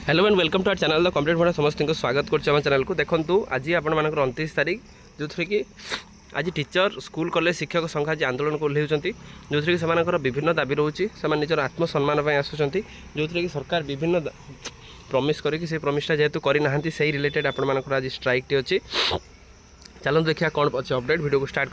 Hello and welcome to our channel the complete भड़ा समस्त को स्वागत कर चैनल को देखूँ आज आपण 29 तारीख जो थी कि आज टीचर स्कूल कॉलेज शिक्षक संघ आज आंदोलन को ओह्लैंती जो थी कि विभिन्न दाबी रोचे से निजर आत्मसम्मान आसुँच जो थी कि सरकार विभिन्न प्रमिश करके प्रमिशटा जेहेतु करना से रिलेटेड आपण आज स्ट्राइक टी अच्छी चलते देखिए कौन अच्छे अपडेट वीडियो को स्टार्ट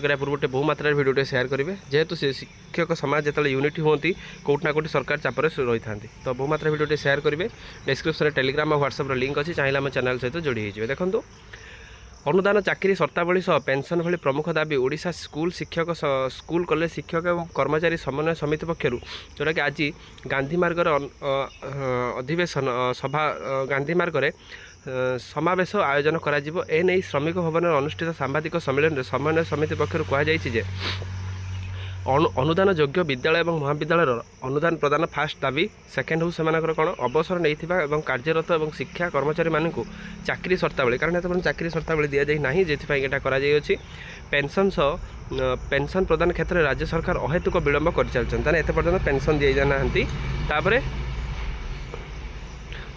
करने पूर्व बहु मात्रा वीडियो शेयर करेंगे जेहेतु से शिक्षक समाज जो यूनिट होती कौटना कौटी सरकार चापर रही था तो बहु मात्रा वीडियो शेयर करेंगे डिस्क्रिप्शन टेलीग्राम और व्हाट्सएप लिंक अच्छी चाहिए आम चैनल सहित जोड़ी हो देखो अनुदान चाकरी सर्तावली सह पेंशन भली प्रमुख दाबी ओडिशा स्कूल शिक्षक स्कूल कॉलेज शिक्षक और कर्मचारी समन्वय समिति पक्षर जोटा कि आज गांधी मार्गर अधिवेशन सभा गांधी मार्गर समावेश आयोजन कर श्रमिक भवन अनुष्ठित सांबादिक सम्मेलन समन्वय समिति पक्षर कहुई अनुदान योग्य विद्यालय और महाविद्यालय अनुदान प्रदान फास्ट दाबी सेकेंड हूँ से कौन अवसर नहीं कार्यरत और शिक्षा कर्मचारी मानक चाकरी सर्तावली कारण एत चाकरी सर्तावली दि जाए ना जी पेंशन पेंशन प्रदान क्षेत्र में राज्य सरकार अहेतुक विलंब कर चलते एत पर्यटन पेंशन दी जाना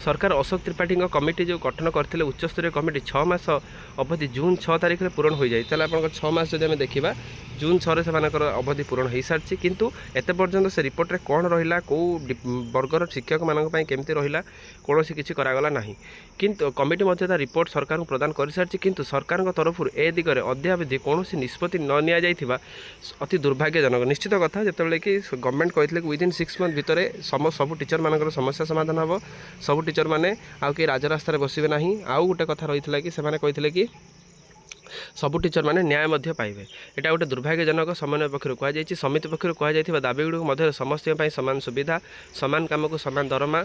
सरकार अशोक त्रिपाठी कमिटी जो गठन करते उच्चस्तरीय कमिटी 6 मास अवधि जून 6 तारीख में पूरण हो जाए आप 6 मास जब देखा जून 6 से अवधि पूरण हो सारी किंतु एत पर्यंत से रिपोर्ट रे कौन रहा कौ वर्गर शिक्षक मानी केमती रहा कौन किसी करागला ना किंतु कमिटी रिपोर्ट सरकार को प्रदान कर सारी किंतु सरकार तरफ ए दिगरे अद्यावधि कौन निष्पत्ति न नि जाइथिबा अति दुर्भाग्यजनक निश्चित कथा जिते कि गवर्नमेंट कहते विदिन 6 मंथ भितर सब टीचर मान समस्या समाधान हम सब टीचर मैंने आउ कि राजरास्तार बसबे ना आउ गोटे कथा रही कि से कहते कि सबू टीचर मैंने न्याय पाइबे यहाँ गोटे दुर्भाग्यजनक समन्वय पक्षर कहुई समिति पक्षर कहुई दाबी गुड़ समस्त सामान सुविधा सामान काम को सामान दरमा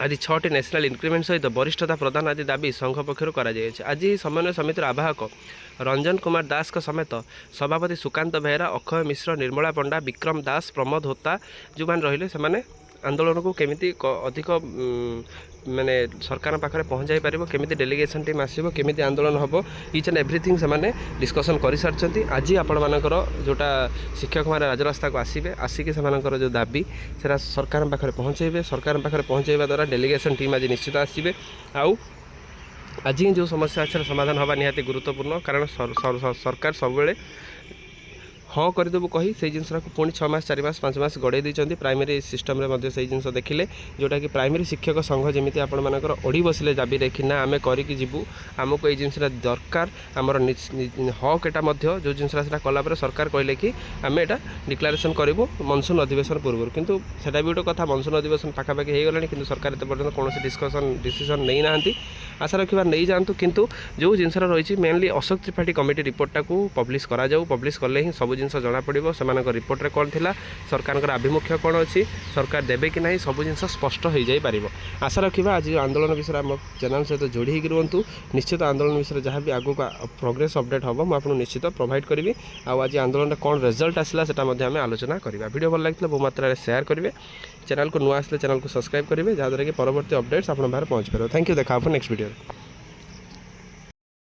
आदि 6टी नेशनल इंक्रीमेंट सहित वरिष्ठता प्रदान आदि दाबी संघ पक्षर आज समन्वय समितिर आवाहक रंजन कुमार दास समेत सभापति सुकांत बेहरा अक्षय मिश्र निर्मला पंडा विक्रम दास प्रमोद होता जो मैंने रहिले से आंदोलन को केमिति अधिक माने सरकार पाखे पहुँचाई पार केमी डेलीगेशन टीम आसो केमी आंदोलन हम इच एंड एव्रीथिंग से डिस्कसन कर सारी आज आपण मानकर जोटा शिक्षक मैंने राजरास्ता को आसवे आसिक से जो दाबी से सरकार पाखे पहुँचे सरकार पाखे पहुँचाइवा द्वारा डेलीगेशन टीम आज निश्चित आसवे आउ आज जो समस्या अच्छे समाधान हवा निहाती गुरुत्वपूर्ण कारण सरकार सब हाँ करदेबू कही से जिनस पुणी 6 मास 4 मास 5 मास गड़े देते प्राइमरी सिस्टम रे से जिन देखिले जोटा कि प्राइमरी शिक्षक संघ जमी आपर ओढ़ी बसिले दाबी देखी ना आम करूँ आमको ये जिनसा दरकार आमर हक एटा जो जिनसा कलापर सरकार कहले कि आम एटा डिक्लारेसन करूँ मनसून अधिवेशन पूर्व किंतु सेटा भी गोटे कथा मनसून अधिवेशन पाखापाखि हो गला कि सरकार एत पर्यटन कौन डिसीजन नहीं ना आशा रखा नहीं जातु किंतु जो जिनसा रही मेनली अशोक त्रिपाठी कमिटी रिपोर्टा को पब्लिश करा पब्लिश कले ही सब जिन जना पड़ो से रिपोर्ट रे कौन थिला सरकार आभिमुख्य कौन अच्छी सरकार देवे कि नहीं सब जिन स्पष्ट हो जाई पारिबो आशा रखा आज आंदोलन विषय आम चैनल सहित जोड़ी हो रुहतु निश्चित आंदोलन विषय जहाँ भी आगू प्रोग्रेस अपडेट हम मुझे निश्चित प्रोवाइड करी आज आंदोलन कौन रिजल्ट आसला से आलोचना करवा वीडियो भल लगे बहु मात्रा शेयर करेंगे चैनल को नुआ आसले चैनल को सब्सक्राइब करेंगे जहाँद्वारा कि परवर्ती अपडेट्स आप बाहर पहुँच पार थैंक यू देखा नेक्स्ट वीडियो।